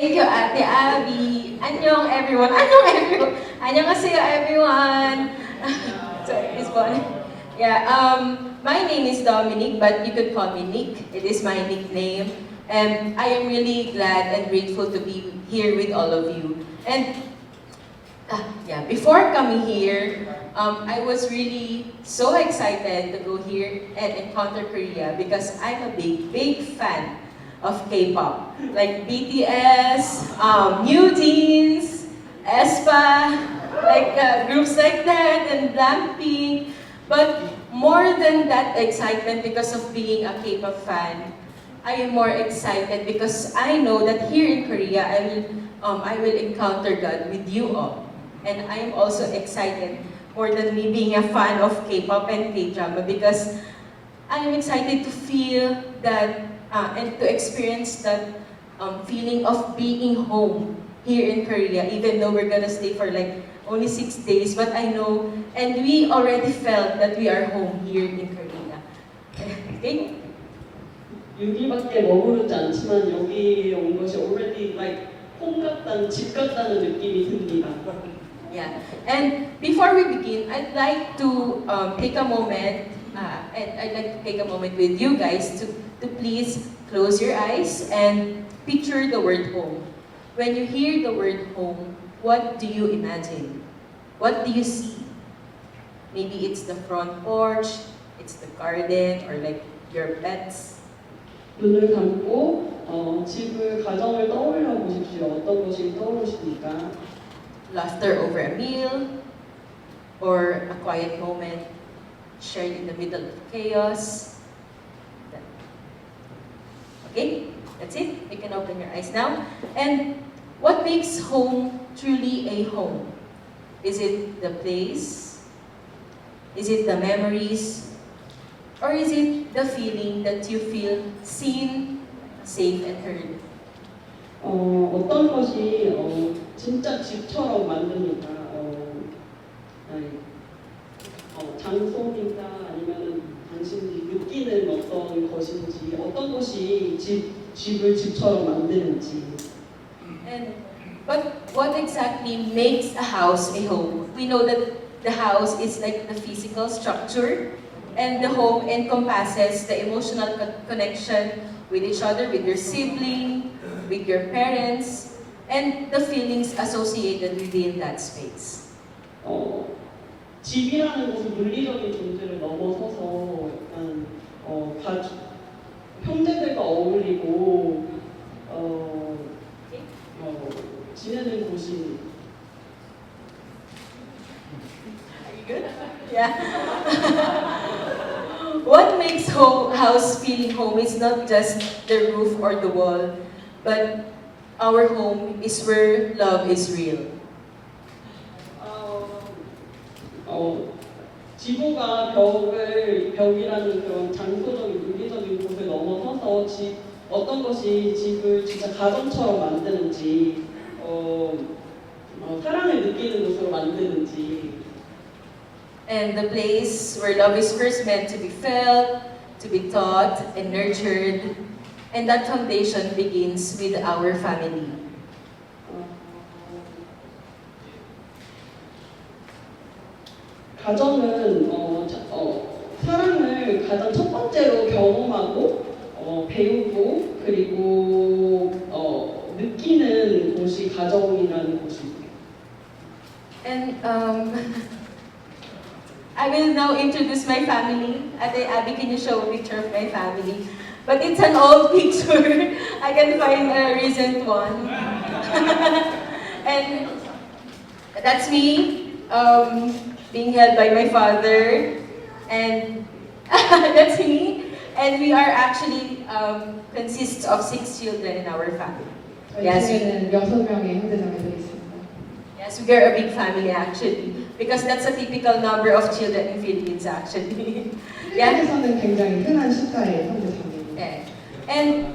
Thank you, Ate Abby. Annyeong everyone. Annyeong everyone. Annyeonghaseyo everyone. Sorry, it's fun. Yeah, my name is Dominic, but you could call me Nick. It is my nickname. And I am really glad and grateful to be here with all of you. And yeah, before coming here, I was really so excited to go here and encounter Korea because I'm a big fan of K-pop. Like BTS, New Jeans, aespa, like groups like that, and Blackpink. But more than that excitement because of being a K-pop fan, I am more excited because I know that here in Korea, I will encounter God with you all. And I am also excited more than me being a fan of K-pop and K-drama because I am excited to feel that and to experience that feeling of being home here in Korea, even though we're gonna stay for like only 6 days. But I know, and we already felt that we are home here in Korea. Okay? 6일밖에 머무르지 않지만 여기 온 것이 already like 홈 같다는 집 같다는 느낌이 듭니다. Yeah. And before we begin, I'd like to take a moment, and I'd like to take a moment with you guys to please close your eyes and picture the word home. When you hear the word home, what do you imagine? What do you see? Maybe it's the front porch, it's the garden, or like your pets. 눈을 감고 집을 가정을 떠올려 보십시오. 어떤 것이 떠오르십니까? Laughter over a meal, or a quiet moment shared in the middle of chaos. Okay, that's it. You can open your eyes now. And what makes home truly a home? Is it the place? Is it the memories? Or is it the feeling that you feel seen, safe, and heard? 어떤 것이 진짜 집처럼 만듭니까? 장소입니까? 아니면 당신이 느끼는 어떤 것인지, 어떤 것이 집을 집처럼 만드는지. But what exactly makes a house a home? We know that the house is like the physical structure, and the home encompasses the emotional connection with each other, with your sibling, with your parents, and the feelings associated within that space. 집이라는 것은 물리적인 존재를 넘어서서 약간 형제들과 어울리고 지내는 곳이. Are you good? Yeah. What makes house feeling home is not just the roof or the wall, but our home is where love is real. 지구가 벽이라는 그런 장소적인 물리적인 곳을 넘어서서 어떤 것이 집을 진짜 가정처럼 만드는지, 사랑을 느끼는 곳으로 만드는지. And the place where love is first meant to be felt, to be taught and nurtured, and that foundation begins with our family. 가정은 사랑을 가장 첫 번째로 경험하고 배우고 그리고 느끼는 곳이 가정이라는 곳입니다. And I will now introduce my family. Ate Abby, can you show a picture of my family? But it's an old picture. I can find a recent one. And that's me. Being held by my father, and that's me. And we are actually consists of 6 children in our family. Yes, 저희는 6명의 형제자매들이 있습니다. yes, we are a big family actually, because that's a typical number of children in Philippines actually. Yeah. 한국에서는 굉장히 흔한 숫자의 형제자매입니다. Yeah. And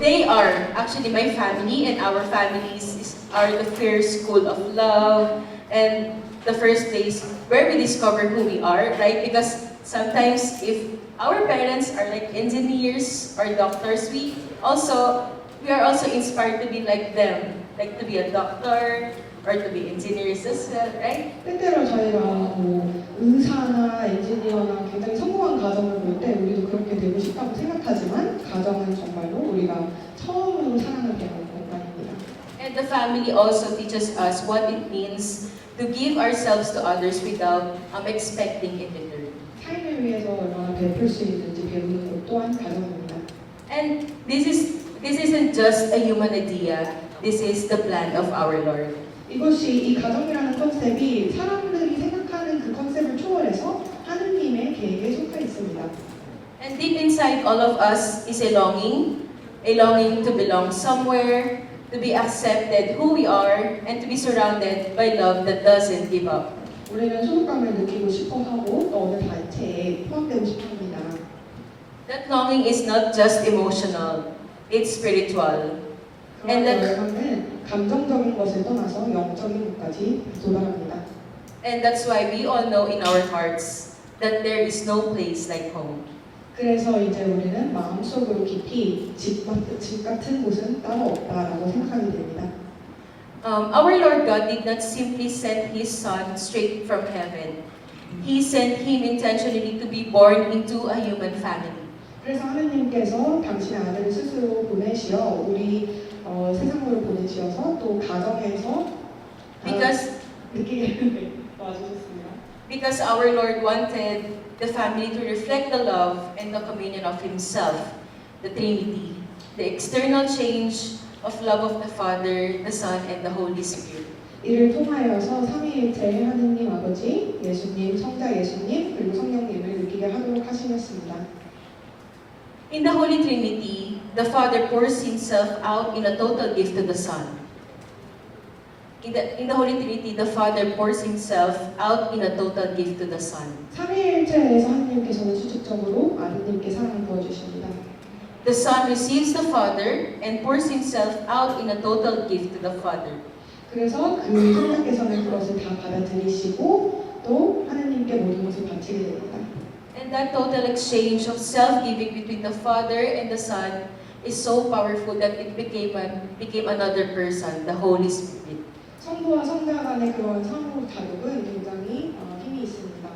they are actually my family, and our families are the first school of love and the first place where we discover who we are, right? Because sometimes if our parents are like engineers or doctors, we also we are also inspired to be like them, like to be a doctor or to be engineers as well, right? 때때로 저희가 뭐 의사나 엔지니어나 굉장히 성공한 가정을 볼 때 우리도 그렇게 되고 싶다고 생각하지만 가정은 정말로 우리가 처음으로 사랑을 배우는 공간입니다. And the family also teaches us what it means to give ourselves to others without expecting in return. 타인을 위해서 얼마나 베풀 수 있는지 배우는 것 또한 가정입니다. And this isn't just a human idea. This is the plan of our Lord. 이것이 이 가정이라는 컨셉이 사람들이 생각하는 그 컨셉을 초월해서 하느님의 계획에 속해 있습니다. And deep inside all of us is a longing to belong somewhere, to be accepted who we are, and to be surrounded by love that doesn't give up. 우리는 소속감을 느끼고 싶어 하고 또 어느 단체에 포함되고 싶어 합니다. That longing is not just emotional, it's spiritual. 그런 And the- 열망은 감정적인 것을 떠나서 영적인 것까지 도달합니다. And that's why we all know in our hearts that there is no place like home. 그래서 이제 우리는 마음속으로 깊이 집 같은 곳은 따로 없다라고 생각하게 됩니다. Our Lord God did not simply send His Son straight from heaven. He sent Him intentionally to be born into a human family. 그래서 하느님께서 당신의 아들을 스스로 보내시어 우리 세상으로 보내시어서 또 가정에서 Because, 느끼게 와주셨습니다. because our Lord wanted the family to reflect the love and the communion of Himself, the Trinity, the external change of love of the Father, the Son, and the Holy Spirit. 이를 통하여서 삼위일체 하느님 아버지, 예수님, 성자 예수님, 그리고 성령님을 느끼게 하도록 하시겠습니다. In the Holy Trinity, the Father pours Himself out in a total gift to the Son. In the Holy Trinity, the Father pours Himself out in a total gift to the Son. 삼위일체에서 하느님께서는 수직적으로 아드님께 사랑을 부어주십니다. The Son receives the Father and pours Himself out in a total gift to the Father. 그래서 그 성자께서는 그것을 다 받아들이시고 또 하느님께 모든 것을 바치게 됩니다. And that total exchange of self-giving between the Father and the Son is so powerful that it became another person, the Holy Spirit. 성부와 성자 간의 그런 상호 다독은 굉장히 힘이 있습니다.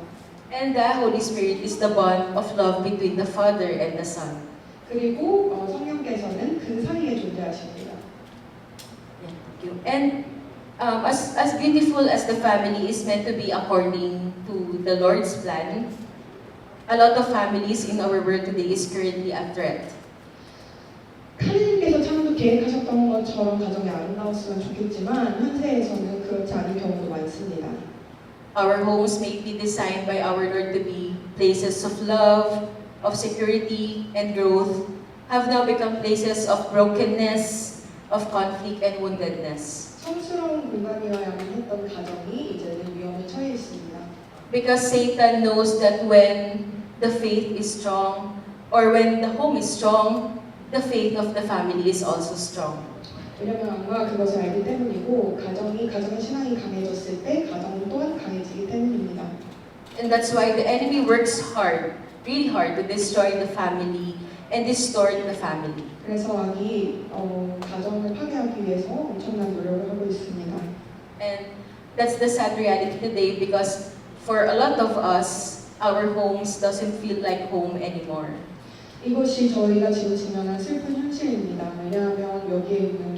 And the Holy Spirit is the bond of love between the Father and the Son. 그리고 성령께서는 그 사이에 존재하십니다. Yeah, thank you. And as beautiful as the family is meant to be according to the Lord's plan, a lot of families in our world today is currently a threat. 하느님께서 처음부터 계획하셨던 것처럼 가정이 아름다웠으면 좋겠지만 현세에서는 그렇지 않은 경우도 많습니다. Our homes may be designed by our Lord to be places of love, of security, and growth, have now become places of brokenness, of conflict, and woundedness. 성스러운 공간이어야만 했던 가정이 이제는 위험에 처해 있습니다. Because Satan knows that when the faith is strong, or when the home is strong, the faith of the family is also strong. 왜냐하면 악마가 그것을 알기 때문이고 가정의 신앙이 강해졌을 때 가정은 또한 강해지기 때문입니다. And that's why the enemy works hard, really hard, to destroy the family and distort the family. 그래서 악이 가정을 파괴하기 위해서 엄청난 노력을 하고 있습니다. And that's the sad reality today because for a lot of us, our homes doesn't feel like home anymore. 이것이 저희가 지금 직면한 슬픈 현실입니다. 왜냐하면 여기에 있는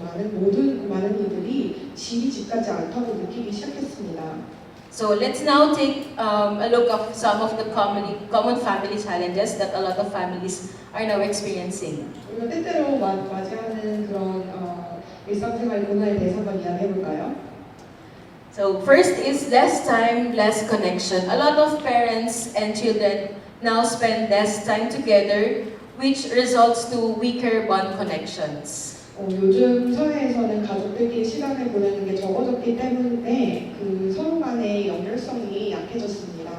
많은 이들이 집이 집 같지 않다고 느끼기 시작했습니다. So let's now take a look at some of the common family challenges that a lot of families are now experiencing. 우리가 때때로 맞이하는 그런 일상생활 고난에 대해서 한번 이야기해 볼까요? So first is less time, less connection. A lot of parents and children now spend less time together, which results to weaker bond connections. 요즘 사회에서는 가족들끼리 시간을 보내는 게 적어졌기 때문에 그 서로 간의 연결성이 약해졌습니다.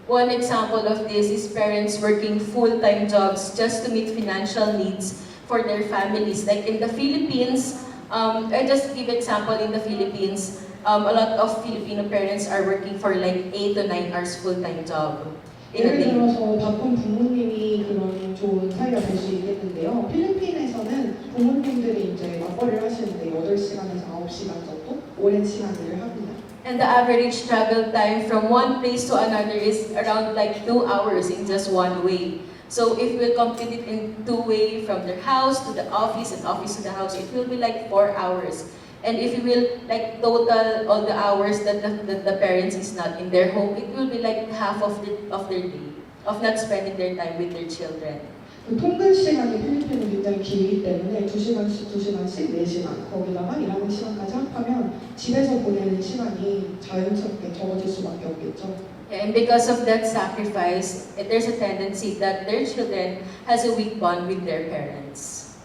One example of this is parents working full-time jobs just to meet financial needs for their families. Like in the Philippines, I just give example in the Philippines, a lot of Filipino parents are working for like 8 to 9 hours full-time job in a 예를 day. 들어서 바쁜 부모님이 그런 좋은 사회가 될 수 있겠는데요. 필리핀에서는 해외에서는 부모님들이 이제 맞벌이를 하시는데 8시간에서 9시간 정도 오랜 시간 일을 합니다. And the average travel time from one place to another is around like 2 hours in just one way. So if we'll complete it in 2 way from their house to the office and office to the house, it will be like 4 hours. And if you will like total all the hours that the parents is not in their home, it will be like half of their day of not spending their time with their children. 그 통근 시간이 필리핀은 굉장히 길기 때문에 2시간씩 4시간 거기다가 일하는 시간까지 합하면 집에서 보내는 시간이 자연스럽게 적어질 수밖에 없겠죠. And because of that sacrifice, there's a tendency that their children has a weak bond with their parents.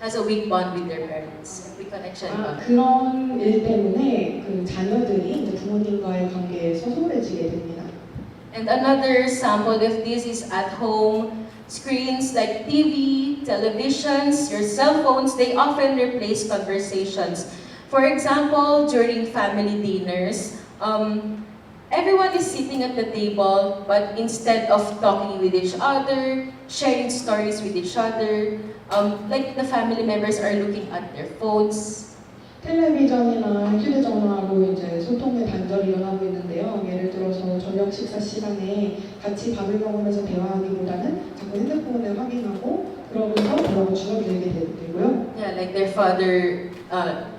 Has a weak bond with their parents, weak connection bond. 그런 일 때문에 그 자녀들이 이제 부모님과의 관계에서 소홀해지게 됩니다. And another sample of this is at home screens like TV, televisions, your cell phones, they often replace conversations. For example, during family dinners, everyone is sitting at the table, but instead of talking with each other, sharing stories with each other, like the family members are looking at their phones. 텔레비전이나 휴대전화로 이제 소통의 단절이 일어나고 있는데요. 예를 들어서 저녁 식사 시간에 같이 밥을 먹으면서 대화하기보다는 자꾸 핸드폰을 확인하고 그러면서 대화가 줄어들게 되고요. Yeah, like their father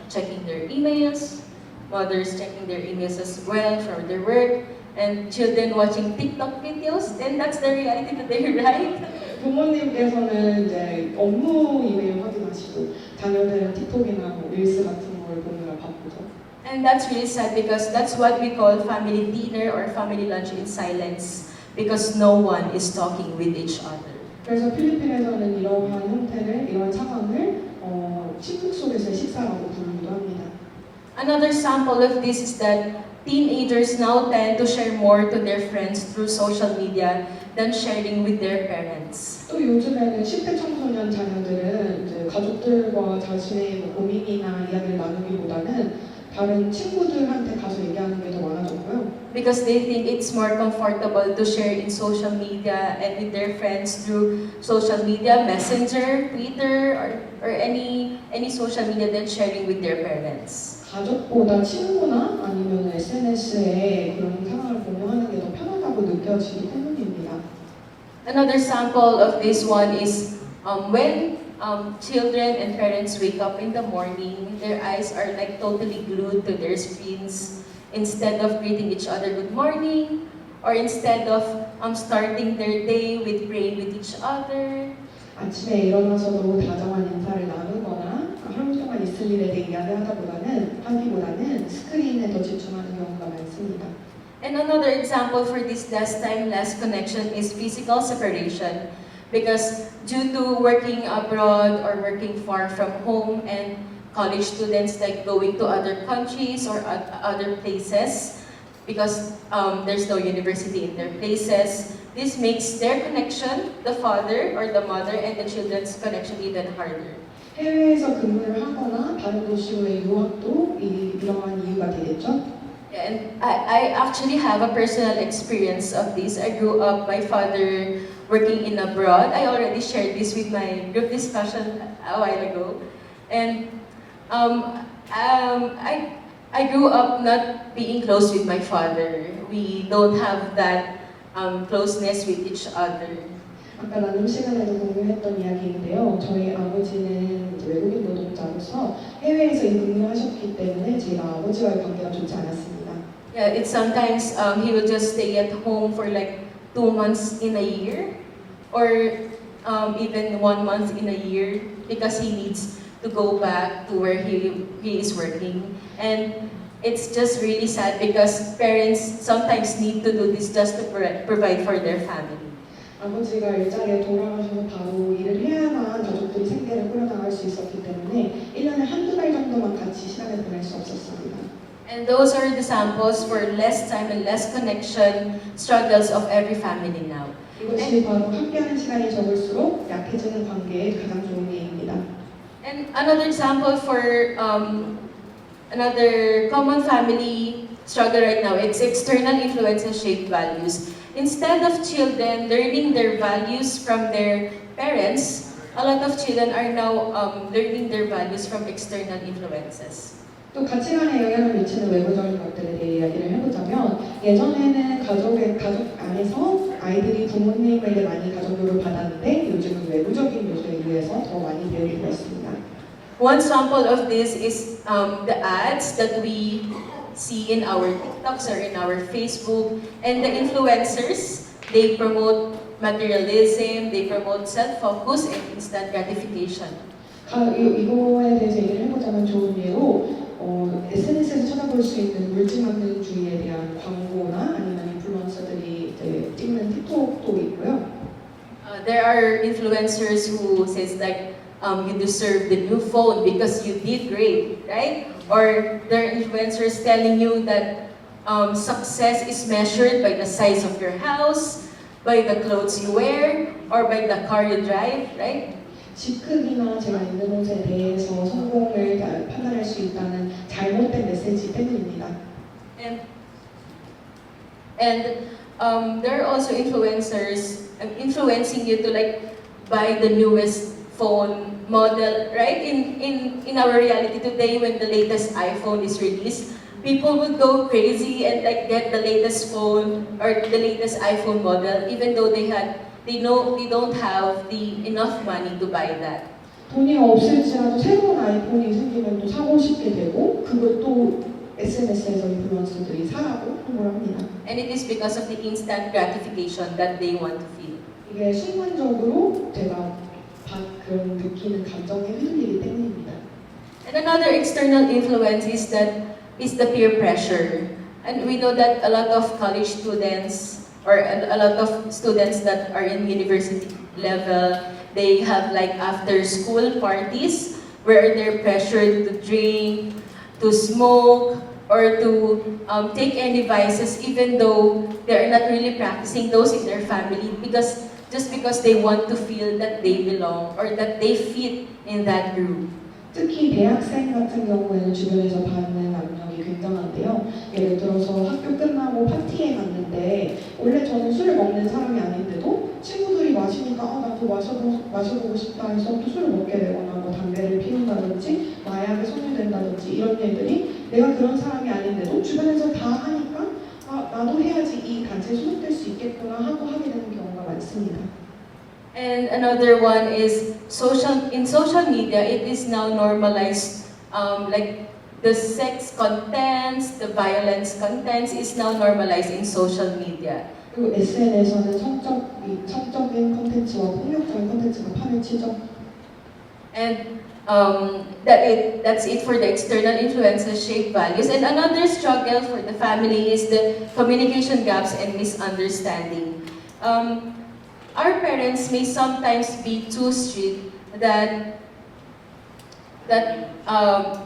checking their emails, mothers checking their emails as well for their work, and children watching TikTok videos. And that's the reality today, right? 부모님께서는 이제 업무 이메일 확인하시고 자녀들은 틱톡이나 뭐 릴스 같은 걸 보느라 바쁘죠. And that's really sad because that's what we call family dinner or family lunch in silence because no one is talking with each other. 그래서 필리핀에서는 이러한 형태를, 이러한 상황을 침묵 속에서의 식사라고 부르기도 합니다. Another sample of this is that teenagers now tend to share more to their friends through social media than sharing with their parents. 또 요즘에는 10대 청소년 자녀들은 이제 가족들과 자신의 뭐 고민이나 이야기를 나누기보다는 다른 친구들한테 가서 얘기하는 게 더 많아졌고요. Because they think it's more comfortable to share in social media and with their friends through social media, Messenger, Twitter, or any social media than sharing with their parents. 가족보다 친구나 아니면 SNS에 그런 상황을 공유하는 게 더 편하다고 느껴지기 때문입니다. Another sample of this one is when children and parents wake up in the morning, their eyes are like totally glued to their screens instead of greeting each other good morning or instead of starting their day with praying with each other. 아침에 일어나서도 다정한 인사를 나누거나 하루 동안 있을 일에 대해 하기보다는 스크린에 더 집중하는 경우가 많습니다. And another example for this last time, last connection is physical separation. Because due to working abroad or working far from home and college students like going to other countries or other places, because there's no university in their places, this makes their connection, the father or the mother and the children's connection even harder. 해외에서 근무를 하거나 다른 도시로의 유학도 이러한 이유가 되겠죠. Yeah, and I actually have a personal experience of this. I grew up, my father working in abroad. I already shared this with my group discussion a while ago. And I grew up not being close with my father. We don't have that closeness with each other. 아까 나눔 시간에도 공유했던 이야기인데요. 저희 아버지는 이제 외국인 노동자로서 해외에서 근무를 하셨기 때문에 제가 아버지와의 관계가 좋지 않았습니다. Yeah, it's sometimes he will just stay at home for like 2 months in a year, or even 1 month in a year because he needs to go back to where he is working. And it's just really sad because parents sometimes need to do this just to provide for their family. 아버지가 일자리에 돌아가셔서 바로 일을 해야만 가족들이 생계를 꾸려나갈 수 있었기 때문에 1년에 한두 달 정도만 같이 시간을 보낼 수 없었습니다. And those are the samples for less time and less connection struggles of every family now. 이것이 바로 함께하는 시간이 적을수록 약해지는 관계의 가장 좋은 예입니다. And another example for another common family struggle right now, it's external influences shape values. Instead of children learning their values from their parents, a lot of children are now learning their values from external influences. 또 가치관에 영향을 미치는 외부적인 것들에 대해 이야기를 해보자면 예전에는 가족 안에서 아이들이 부모님에게 많이 가족교육을 받았는데 요즘은 외부적인 요소에 의해서 더 많이 배우게 되었습니다. One sample of this is the ads that we see in our TikToks or in our Facebook, and the influencers, they promote materialism, they promote self-focus and instant gratification. 이거에 대해서 얘기를 해보자면 좋은 예로 SNS에서 찾아볼 수 있는 물질만능주의에 대한 광고나 아니면 인플루언서들이 이제 찍는 틱톡도 있고요. There are influencers who says like, you deserve the new phone because you did great, right? Or there are influencers telling you that success is measured by the size of your house, by the clothes you wear, or by the car you drive, right? 집 크기나 제가 입는 옷에 대해서 성공을 판단할 수 있다는 잘못된 메시지 때문입니다. And there are also influencers influencing you to like buy the newest phone model, right? In our reality today, when the latest iPhone is released, people would go crazy and like get the latest phone or the latest iPhone model, even though they don't have the enough money to buy that. 돈이 없을지라도 새로운 아이폰이 생기면 또 사고 싶게 되고 그것도 SNS에서 인플루언서들이 사라고 홍보를 합니다. And it is because of the instant gratification that they want to feel. 이게 순간적으로 제가 그런 느끼는 감정에 휘둘리기 때문입니다. And another external influence is the peer pressure. And we know that a lot of college students or a lot of students that are in university level, they have like after school parties where they're pressured to drink, to smoke, or to take any vices even though they're not really practicing those in their family just because they want to feel that they belong or that they fit in that group. 특히 대학생 같은 경우에는 주변에서 받는 압력이 굉장한데요. 예를 들어서 학교 끝나고 파티에 갔는데 원래 저는 술을 먹는 사람이 아닌데도 친구들이 마시니까 나도 마셔보고 싶다 해서 또 술을 먹게 되거나 뭐 담배를 피운다든지 마약에 손이 된다든지 이런 일들이 내가 그런 사람이 아닌데도 주변에서 다 하니까 나도 해야지 이 단체에 소속될 수 있겠구나 하고 하게 되는 경우가 많습니다. And another one is in social media, it is now normalized, like the sex contents, the violence contents is now normalized in social media. 그리고 SNS에서는 성적인 콘텐츠와 폭력적인 콘텐츠가 판을 치죠. And that's it for the external influences shape values. And another struggle for the family is the communication gaps and misunderstanding. Our parents may sometimes be too strict that our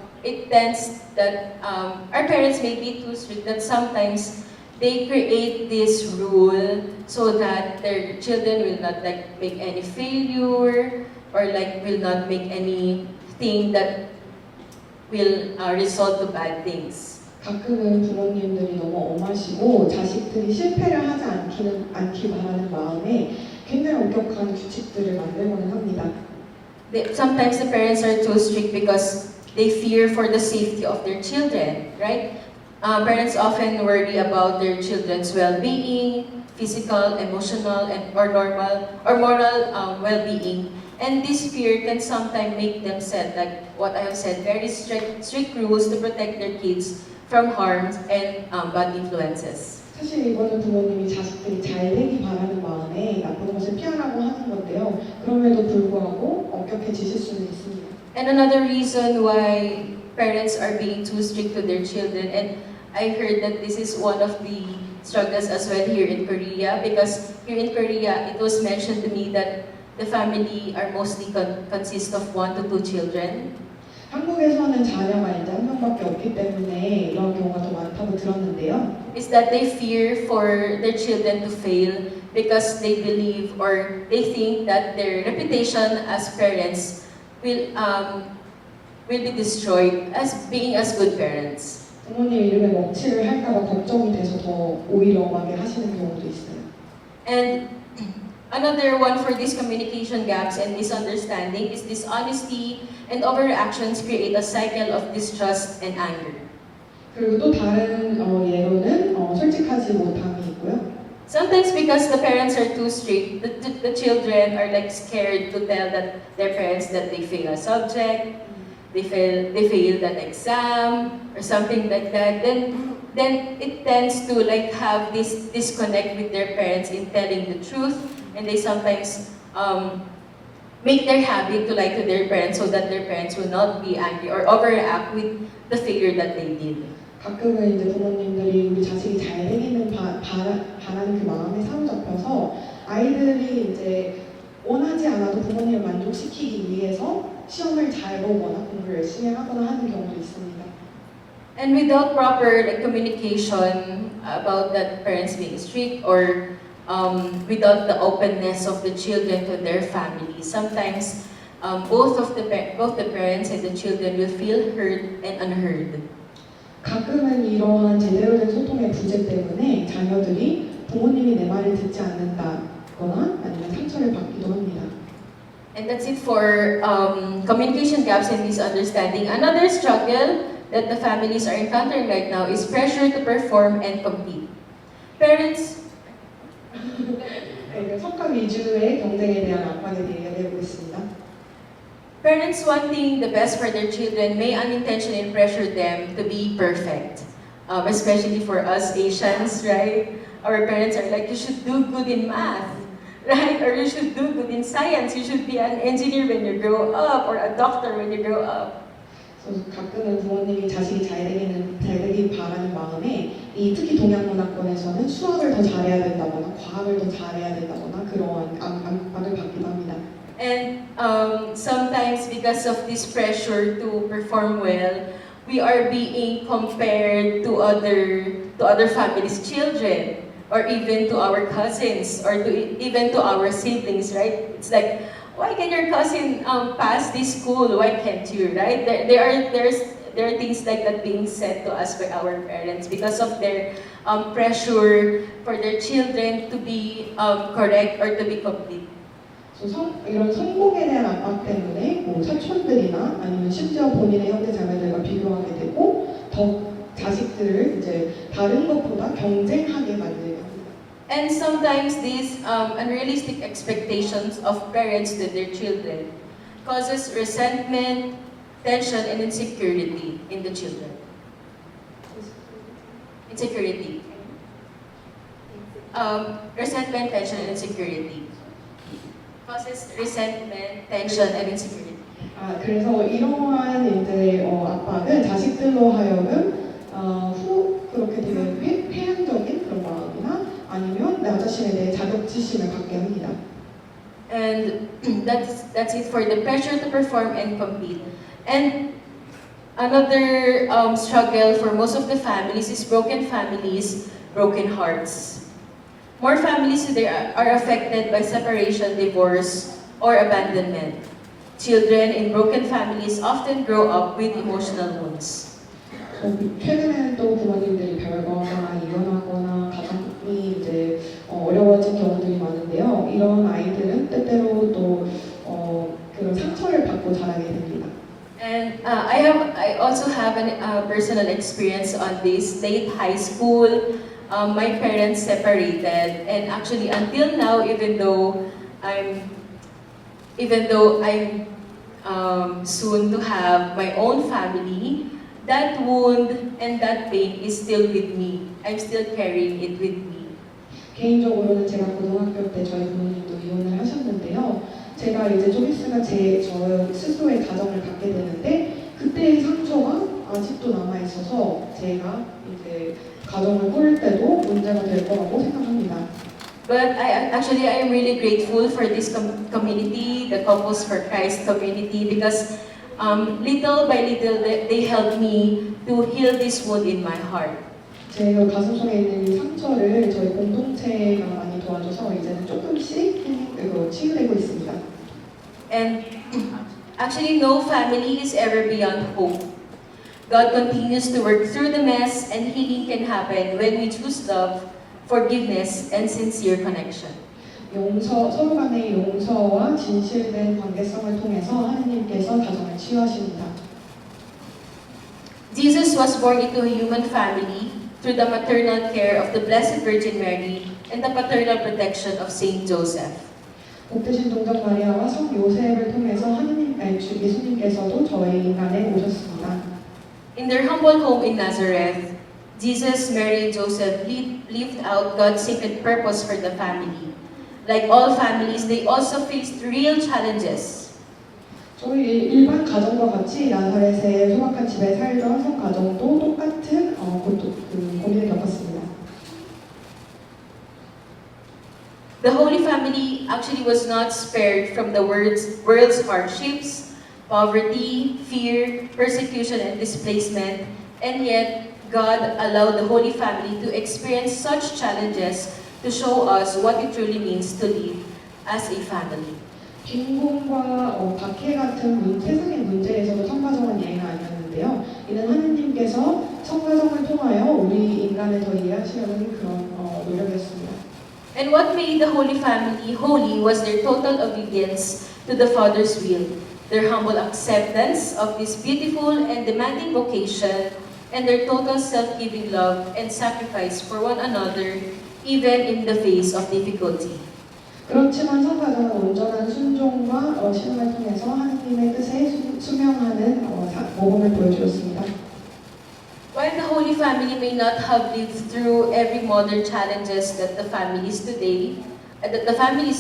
parents may be too strict that sometimes they create this rule so that their children will not like make any failure or like will not make anything that will result to bad things. 가끔은 부모님들이 너무 엄하시고 자식들이 실패를 하지 않기 바라는 마음에 굉장히 엄격한 규칙들을 만들고는 합니다. Sometimes the parents are too strict because they fear for the safety of their children, right? Parents often worry about their children's well-being, physical, emotional, or moral well-being. And this fear can sometimes make them set, like what I have said, very strict rules to protect their kids from harm and bad influences. 사실 이거는 부모님이 자식들이 잘 되기 바라는 마음에 나쁜 것을 피하라고 하는 건데요. 그럼에도 불구하고 엄격해지실 수는 있습니다. And another reason why parents are being too strict to their children, and I heard that this is one of the struggles as well here in Korea, because here in Korea it was mentioned to me that the family are mostly consist of 1 to 2 children. 한국에서는 자녀가 이제 한 명밖에 없기 때문에 이런 경우가 더 많다고 들었는데요. Is that they fear for their children to fail because they believe or they think that their reputation as parents will be destroyed as being as good parents. 부모님 이름에 먹칠을 할까봐 걱정이 돼서 더 오히려 엄하게 하시는 경우도 있어요. And Another one for these communication gaps and misunderstanding is dishonesty and overreactions create a cycle of distrust and anger. 그리고 또 다른 예로는 솔직하지 못함이 있고요. Sometimes because the parents are too strict, the children are like scared to tell that their parents that they fail a subject, they fail that exam or something like that. Then it tends to like have this disconnect with their parents in telling the truth, and they sometimes make their habit to lie to their parents so that their parents will not be angry or overreact with the failure that they did. 가끔은 이제 부모님들이 우리 자식이 잘 되기는 바라는 그 마음에 사로잡혀서 아이들이 이제 원하지 않아도 부모님을 만족시키기 위해서 시험을 잘 보거나 공부를 열심히 하거나 하는 경우도 있습니다. And without proper like, communication about that parents being strict or without the openness of the children to their family, sometimes both the parents and the children will feel hurt and unheard. 가끔은 이러한 제대로 된 소통의 부재 때문에 자녀들이 부모님이 내 말을 듣지 않는다거나 아니면 상처를 받기도 합니다. And that's it for communication gaps and misunderstanding. Another struggle that the families are encountering right now is pressure to perform and compete. Parents, 성과 위주의 경쟁에 대한 압박에 대해 이야기해 보겠습니다. parents wanting the best for their children may unintentionally pressure them to be perfect. Especially for us Asians, right? Our parents are like, you should do good in math, right? Or you should do good in science. You should be an engineer when you grow up or a doctor when you grow up. 그래서 가끔은 부모님이 자식이 잘 되길 바라는 마음에 특히 동양 문화권에서는 수학을 더 잘해야 된다거나 과학을 더 잘해야 된다거나 그러한 압박을 받기도 합니다. And sometimes because of this pressure to perform well, we are being compared to other families' children, or even to our cousins, or even to our siblings, right? It's like, why can your cousin pass this school? Why can't you, right? There are things like that being said to us by our parents because of their pressure for their children to be correct or to be complete. 이런 성공에 대한 압박 때문에 뭐 사촌들이나 아니면 심지어 본인의 형제 자매들과 비교하게 되고 더 자식들을 이제 다른 것보다 경쟁하게 만들게 합니다. And sometimes these unrealistic expectations of parents to their children causes resentment, tension, and insecurity in the children. Insecurity. Resentment, tension, and insecurity. Causes resentment, tension, and insecurity. 그래서 이러한 이제 압박은 자식들로 하여금 그렇게 되게 회한적인 그런 마음이나 아니면 나 자신에 대해 자격지심을 갖게 합니다. And that's it for the pressure to perform and compete. And another struggle for most of the families is broken families, broken hearts. More families today are affected by separation, divorce, or abandonment. Children in broken families often grow up with emotional wounds. 최근에는 또 부모님들이 별거나 이혼하거나 가정이 이제 어려워진 경우들이 많은데요. 이런 아이들은 때때로 또 그런 상처를 받고 자라게 됩니다. And I also have a personal experience on this. Late high school, my parents separated, and actually until now, even though I'm soon to have my own family, that wound and that pain is still with me. I'm still carrying it with me. 개인적으로는 제가 고등학교 때 저희 부모님도 이혼을 하셨는데요. 제가 이제 좀 있으면 저 스스로의 가정을 갖게 되는데 그때의 상처가 아직도 남아 있어서 제가 이제 가정을 꾸릴 때도 문제가 될 거라고 생각합니다. But I am really grateful for this community, the Couples for Christ community, because little by little they helped me to heal this wound in my heart. 제 가슴속에 있는 이 상처를 저희 공동체가 많이 도와줘서 이제는 조금씩 치유되고 있습니다. And actually, no family is ever beyond hope. God continues to work through the mess, and healing can happen when we choose love, forgiveness, and sincere connection. 서로 간의 용서와 진실된 관계성을 통해서 하느님께서 가정을 치유하십니다. Jesus was born into a human family through the maternal care of the Blessed Virgin Mary and the paternal protection of Saint Joseph. 복되신 동정 마리아와 성 요셉을 통해서 주 예수님께서도 저희 인간에 오셨습니다. In their humble home in Nazareth, Jesus, Mary, and Joseph lived out God's sacred purpose for the family. Like all families, they also faced real challenges. 저희 일반 가정과 같이 나사렛의 소박한 집에 살던 성 가정도 똑같은 고민을 겪었습니다. The Holy Family actually was not spared from the world's hardships, poverty, fear, persecution, and displacement, and yet God allowed the Holy Family to experience such challenges to show us what it truly means to live as a family. 빈곤과 박해 같은 세상의 문제에서도 성가정은 예외가 아니었는데요. 이는 하느님께서 성가정을 통하여 우리 인간을 더 이해하시려는 그런 노력이었습니다. And what made the Holy Family holy was their total obedience to the Father's will, their humble acceptance of this beautiful and demanding vocation, and their total self-giving love and sacrifice for one another, even in the face of difficulty. 그렇지만 성가정은 온전한 순종과 신앙을 통해서 하느님의 뜻에 순명하는 모범을 보여주었습니다. While the Holy Family may not have lived through every modern challenges that the families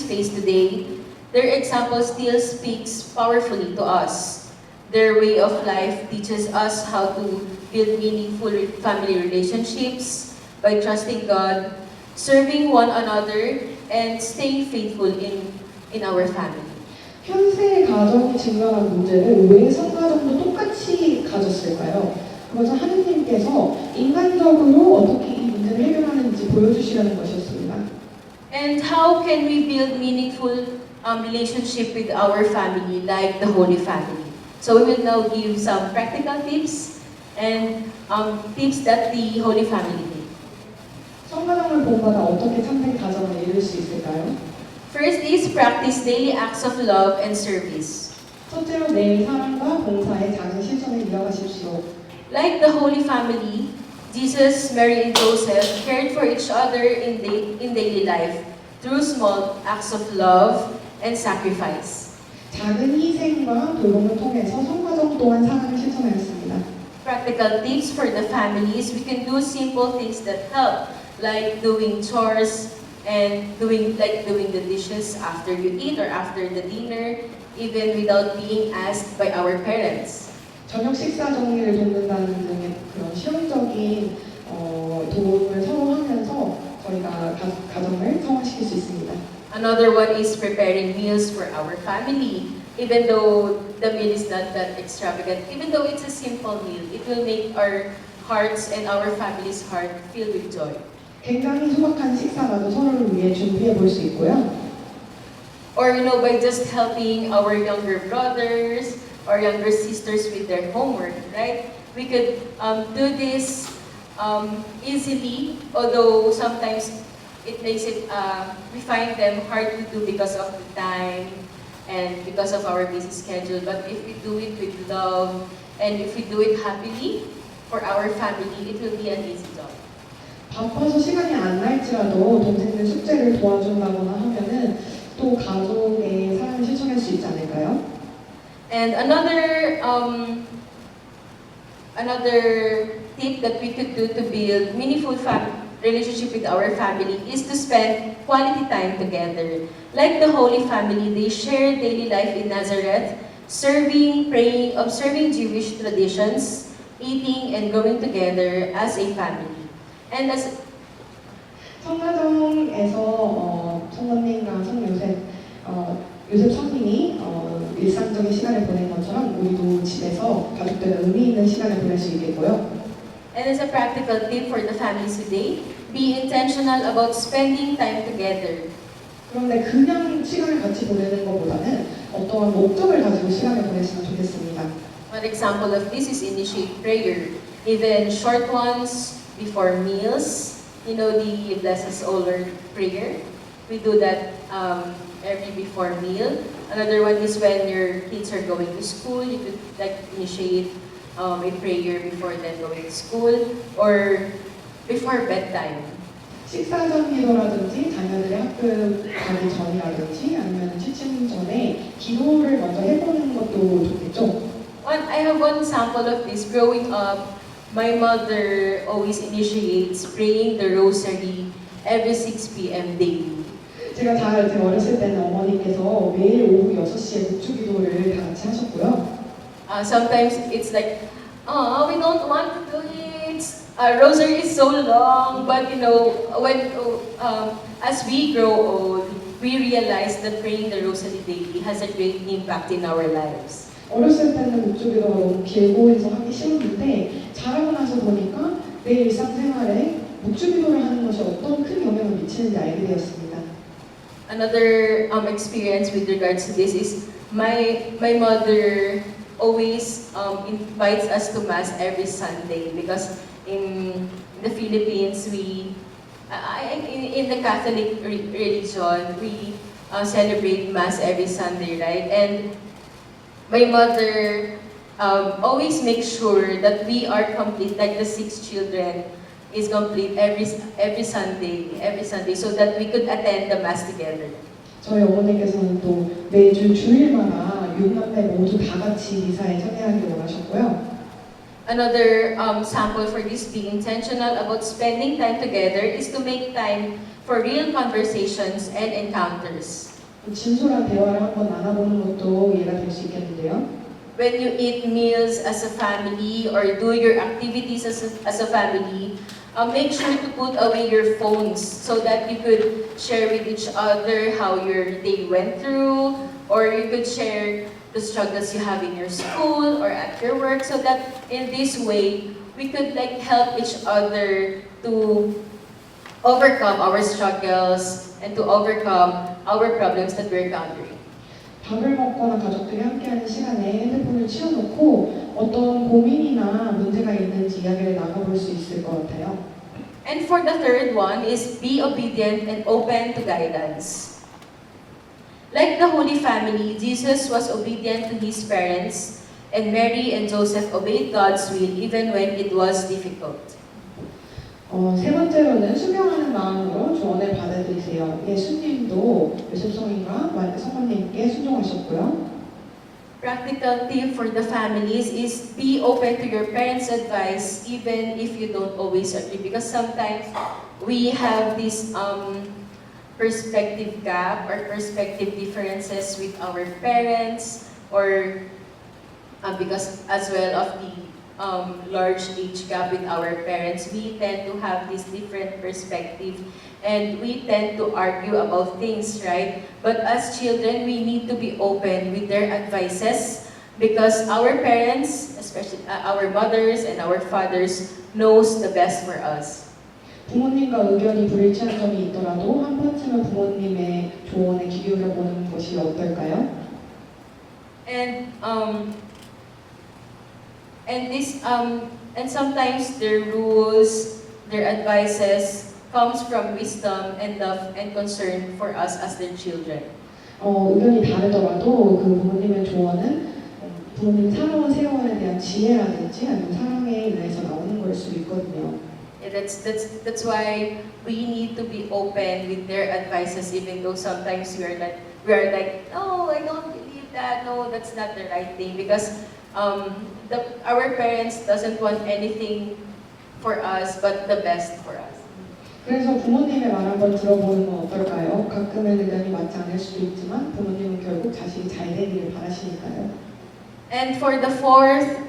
face today, their example still speaks powerfully to us. Their way of life teaches us how to build meaningful family relationships by trusting God, serving one another, and staying faithful in our family. 현세 가정이 직면한 문제를 왜 성가정도 똑같이 가졌을까요? 그것은 하느님께서 인간적으로 어떻게 이 문제를 해결하는지 보여주시려는 것이었습니다. And how can we build meaningful relationship with our family like the Holy Family? So we will now give some practical tips and tips that the Holy Family did. 성가정을 본받아 어떻게 참된 가정을 이룰 수 있을까요? First is practice daily acts of love and service. 첫째로 매일 사랑과 봉사의 작은 실천을 이어가십시오. Like the Holy Family, Jesus, Mary, and Joseph cared for each other in daily life through small acts of love and sacrifice. 작은 희생과 돌봄을 통해서 성가정 또한 사랑을 실천하였습니다. Practical tips for the families: we can do simple things that help, like doing chores and doing the dishes after you eat or after the dinner, even without being asked by our parents. 저녁 식사 정리를 돕는다는 등의 그런 실용적인 도움을 서로 하면서 저희가 가정을 성화시킬 수 있습니다. Another one is preparing meals for our family. Even though the meal is not that extravagant, even though it's a simple meal, it will make our hearts and our family's heart filled with joy. 굉장히 소박한 식사라도 서로를 위해 준비해 볼 수 있고요. Or by just helping our younger brothers or younger sisters with their homework, right? We could do this easily, although sometimes it makes it, we find them hard to do because of the time and because of our busy schedule. But if we do it with love and if we do it happily for our family, it will be an easy job. 바빠서 시간이 안 날지라도 동생들 숙제를 도와준다거나 하면은 또 가족의 사랑을 실천할 수 있지 않을까요? And another tip that we could do to build meaningful relationship with our family is to spend quality time together. Like the Holy Family, they shared daily life in Nazareth, serving, praying, observing Jewish traditions, eating, and going together as a family. And as 성가정에서 성모님과 성요셉 요셉 성인이 일상적인 시간을 보낸 것처럼 우리도 집에서 가족들과 의미 있는 시간을 보낼 수 있겠고요. And as a practical tip for the families today, be intentional about spending time together. 그런데 그냥 시간을 같이 보내는 것보다는 어떠한 목적을 가지고 시간을 보냈으면 좋겠습니다. One example of this is initiate prayer. Even short ones before meals, the Bless Us, O Lord prayer. We do that every before meal. Another one is when your kids are going to school, you could like initiate a prayer before them going to school or before bedtime. 식사 전이라든지 자녀들의 학교 가기 전이라든지 아니면 취침 전에 기도를 먼저 해보는 것도 좋겠죠. I have one sample of this. Growing up, my mother always initiates praying the rosary every 6 p.m. daily. 제가 잘 어렸을 때는 어머니께서 매일 오후 6시에 국주기도를 다 같이 하셨고요. Sometimes it's like, oh, we don't want to do it. Rosary is so long, but you know, when as we grow old, we realize that praying the rosary daily has a great impact in our lives. 어렸을 때는 국주기도가 너무 길고 해서 하기 싫었는데 자라고 나서 보니까 내 일상생활에 국주기도를 하는 것이 어떤 큰 영향을 미치는지 알게 되었습니다. Another experience with regards to this is my mother always invites us to mass every Sunday because in the Philippines in the Catholic religion we celebrate mass every Sunday, right? And my mother always makes sure that we are complete, like the 6 children is complete every Sunday, so that we could attend the mass together. 저희 어머니께서는 또 매주 주일마다 6남매 모두 다 같이 미사에 참여하기를 원하셨고요. Another sample for this being intentional about spending time together is to make time for real conversations and encounters. 진솔한 대화를 한번 나눠보는 것도 이해가 될 수 있겠는데요. When you eat meals as a family or do your activities as a family, make sure to put away your phones so that you could share with each other how your day went through, or you could share the struggles you have in your school or at your work, so that in this way we could like help each other to overcome our struggles and to overcome our problems that we're encountering. 밥을 먹거나 가족들이 함께하는 시간에 핸드폰을 치워놓고 어떤 고민이나 문제가 있는지 이야기를 나눠볼 수 있을 것 같아요. And for the third one is be obedient and open to guidance. Like the Holy Family, Jesus was obedient to his parents, and Mary and Joseph obeyed God's will even when it was difficult. 세 번째로는 순종하는 마음으로 조언을 받아들이세요. 예수님도 요셉 성모님께 순종하셨고요. Practical tip for the families is be open to your parents' advice even if you don't always agree, because sometimes we have this perspective gap or perspective differences with our parents, or because as well of the large age gap with our parents, we tend to have this different perspective and we tend to argue about things, right? But as children, we need to be open with their advices because our parents, especially our mothers and our fathers, knows the best for us. 부모님과 의견이 불일치한 점이 있더라도 한 번쯤은 부모님의 조언에 귀 기울여보는 것이 어떨까요? And sometimes their rules, their advices comes from wisdom and love and concern for us as their children. 의견이 다르더라도 그 부모님의 조언은 부모님 살아온 세월에 대한 지혜라든지 아니면 사랑에 의해서 나오는 걸 수 있거든요. Yeah, that's why we need to be open with their advices, even though sometimes we are like, no, I don't believe that. No, that's not the right thing, because our parents doesn't want anything for us but the best for us. 그래서 부모님의 말 한번 들어보는 건 어떨까요? 가끔은 의견이 맞지 않을 수도 있지만 부모님은 결국 자식이 잘 되기를 바라시니까요. And for the fourth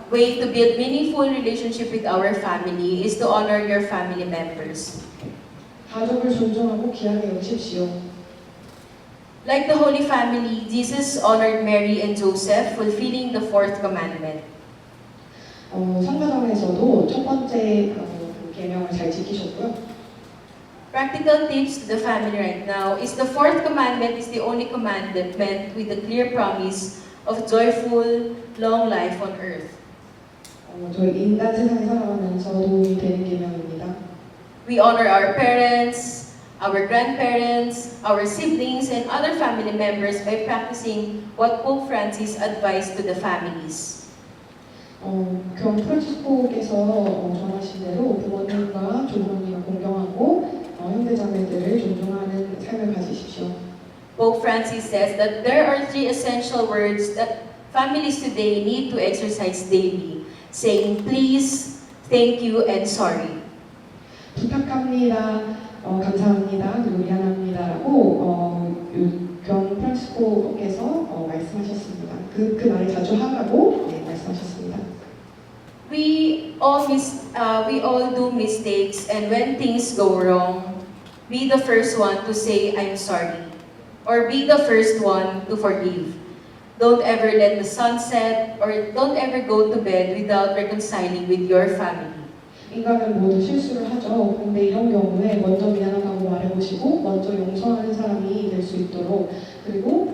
way to build meaningful relationship with our family is to honor your family members. 가족을 존중하고 귀하게 여기십시오. Like the Holy Family, Jesus honored Mary and Joseph, fulfilling the fourth commandment. 성가정에서도 첫 번째 계명을 잘 지키셨고요. Practical tips to the family right now is the fourth commandment is the only commandment with the clear promise of joyful, long life on earth. 저희 인간 세상에 살아가면서 도움이 되는 계명입니다. We honor our parents, our grandparents, our siblings, and other family members by practicing what Pope Francis advised to the families. 교황 프란치스코께서 전하신 대로 부모님과 조부모님을 공경하고 형제자매들을 존중하는 삶을 가지십시오. Pope Francis says that there are three essential words that families today need to exercise daily, saying please, thank you, and sorry. 부탁합니다, 감사합니다, 그리고 미안합니다라고 교황 프란치스코께서 말씀하셨습니다. 그 말을 자주 하라고 말씀하셨습니다. We all do mistakes, and when things go wrong, be the first one to say I'm sorry, or be the first one to forgive. Don't ever let the sun set, or don't ever go to bed without reconciling with your family. 인간은 모두 실수를 하죠. 근데 이런 경우에 먼저 미안하다고 말해보시고 먼저 용서하는 사람이 될 수 있도록 그리고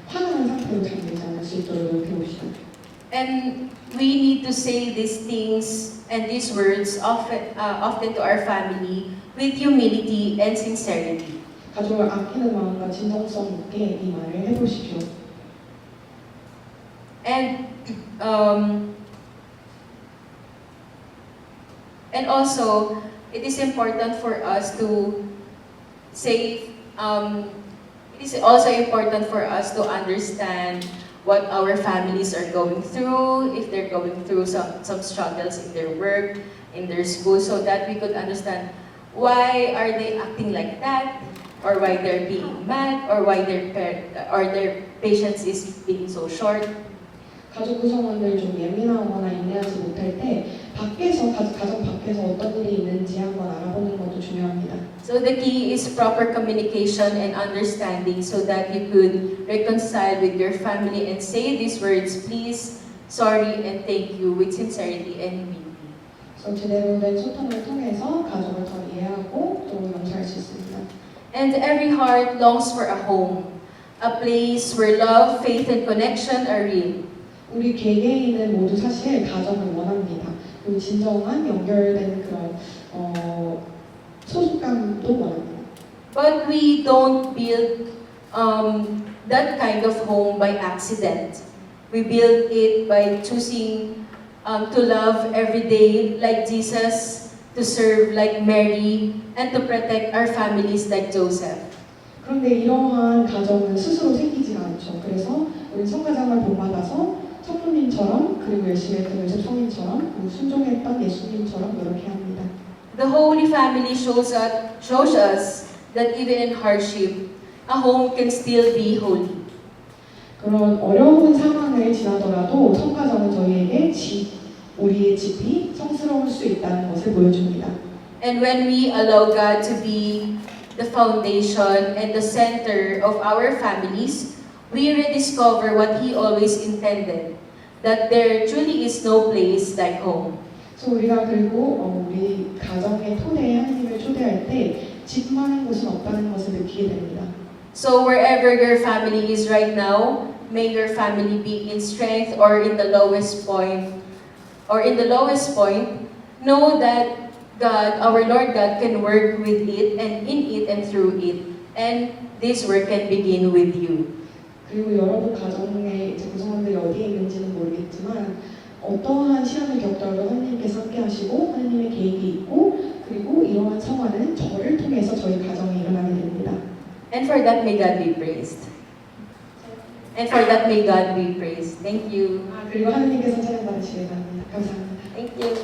화나는 상태로 잠들지 않을 수 있도록 노력해봅시다. And we need to say these things and these words often to our family with humility and sincerity. 가족을 아끼는 마음과 진정성 있게 이 말을 해보십시오. And also, it is important for us to say, it is also important for us to understand what our families are going through, if they're going through some struggles in their work, in their school, so that we could understand why are they acting like that, or why they're being mad, or why their patience is being so short. 가족 구성원들 좀 예민하거나 인내하지 못할 때 가정 밖에서 어떤 일이 있는지 한번 알아보는 것도 중요합니다. So the key is proper communication and understanding so that you could reconcile with your family and say these words, please, sorry, and thank you with sincerity and humility. 그래서 제대로 된 소통을 통해서 가족을 더 이해하고 또 용서할 수 있습니다. And every heart longs for a home, a place where love, faith, and connection are real. 우리 개개인은 모두 사실 가정을 원합니다. 그리고 진정한 연결된 그런 소속감도 원합니다. But we don't build that kind of home by accident. We build it by choosing to love every day like Jesus, to serve like Mary, and to protect our families like Joseph. 그런데 이러한 가정은 스스로 생기지가 않죠. 그래서 우리 성가장을 본받아서 성모님처럼 그리고 열심히 했던 요셉 성인처럼 그리고 순종했던 예수님처럼 노력해야 합니다. The Holy Family shows us that even in hardship, a home can still be holy. 그런 어려운 상황을 지나더라도 성가정은 저희에게 우리의 집이 성스러울 수 있다는 것을 보여줍니다. And when we allow God to be the foundation and the center of our families, we rediscover what He always intended, that there truly is no place like home. 그래서 우리가 그리고 우리 가정의 토대에 하나님을 초대할 때 집만한 곳은 없다는 것을 느끼게 됩니다. So wherever your family is right now, may your family be in strength or in the lowest point, know that God, our Lord God, can work with it and in it and through it, and this work can begin with you. 그리고 여러분 가정의 구성원들이 어디에 있는지는 모르겠지만 어떠한 시험을 겪더라도 하나님께서 함께 하시고 하나님의 계획이 있고 그리고 이러한 성화는 저를 통해서 저희 가정에 일어나게 됩니다. And for that, may God be praised. And for that, may God be praised. Thank you. 그리고 하나님께서 찬양받으시길 바랍니다. 감사합니다. Thank you.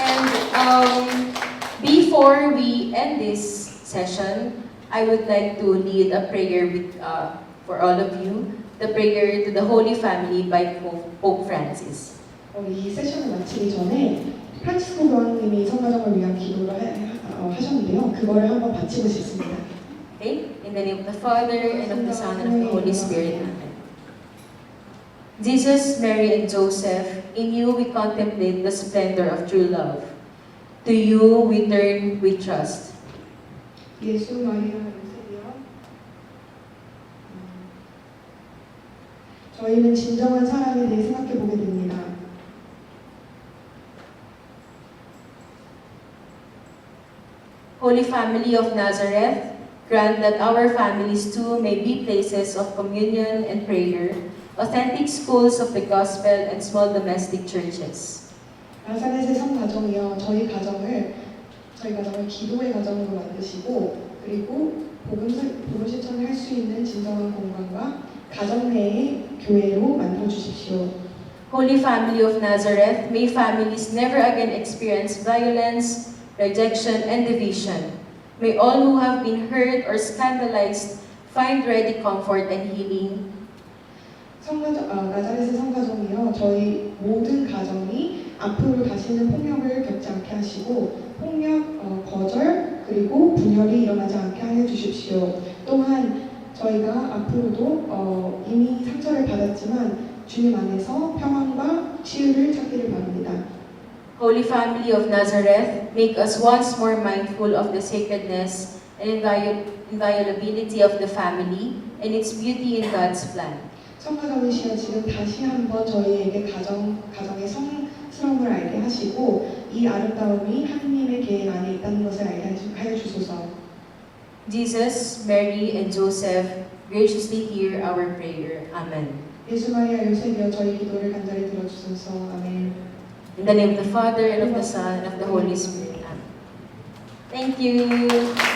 And before we end this session, I would like to lead a prayer for all of you, the prayer to the Holy Family by Pope Francis. 이 세션을 마치기 전에 프란치스코 교황님이 성가정을 위한 기도를 하셨는데요. 그거를 한번 바치고 싶습니다. Okay? In the name of the Father, and of the Son, and of the Holy Spirit. Amen. Jesus, Mary, and Joseph, in you we contemplate the splendor of true love. To you we turn with trust. 예수, 마리아, 요셉이여 저희는 진정한 사랑에 대해 생각해 보게 됩니다. Holy Family of Nazareth, grant that our families too may be places of communion and prayer, authentic schools of the gospel and small domestic churches. 나사렛의 성 가정이여 저희 가정을 기도의 가정으로 만드시고 그리고 복음 실천을 할 수 있는 진정한 공간과 가정 내의 교회로 만들어 주십시오. Holy Family of Nazareth, may families never again experience violence, rejection, and division. May all who have been hurt or scandalized find ready comfort and healing. 나사렛의 성가정이여 저희 모든 가정이 앞으로 다시는 폭력을 겪지 않게 하시고 폭력, 거절 그리고 분열이 일어나지 않게 하여 주십시오. 또한 저희가 앞으로도 이미 상처를 받았지만 주님 안에서 평안과 치유를 찾기를 바랍니다. Holy Family of Nazareth, make us once more mindful of the sacredness and inviolability of the family and its beauty in God's plan. 성가정이시여 지금 다시 한번 저희에게 가정의 성스러움을 알게 하시고 이 아름다움이 하느님의 계획 안에 있다는 것을 알게 하여 주소서. Jesus, Mary, and Joseph, graciously hear our prayer. Amen. 예수 마리아 요셉이여 저희 기도를 간절히 들어주소서. 아멘. In the name of the Father, and of the Son, and of the Holy Spirit. Amen. Thank you.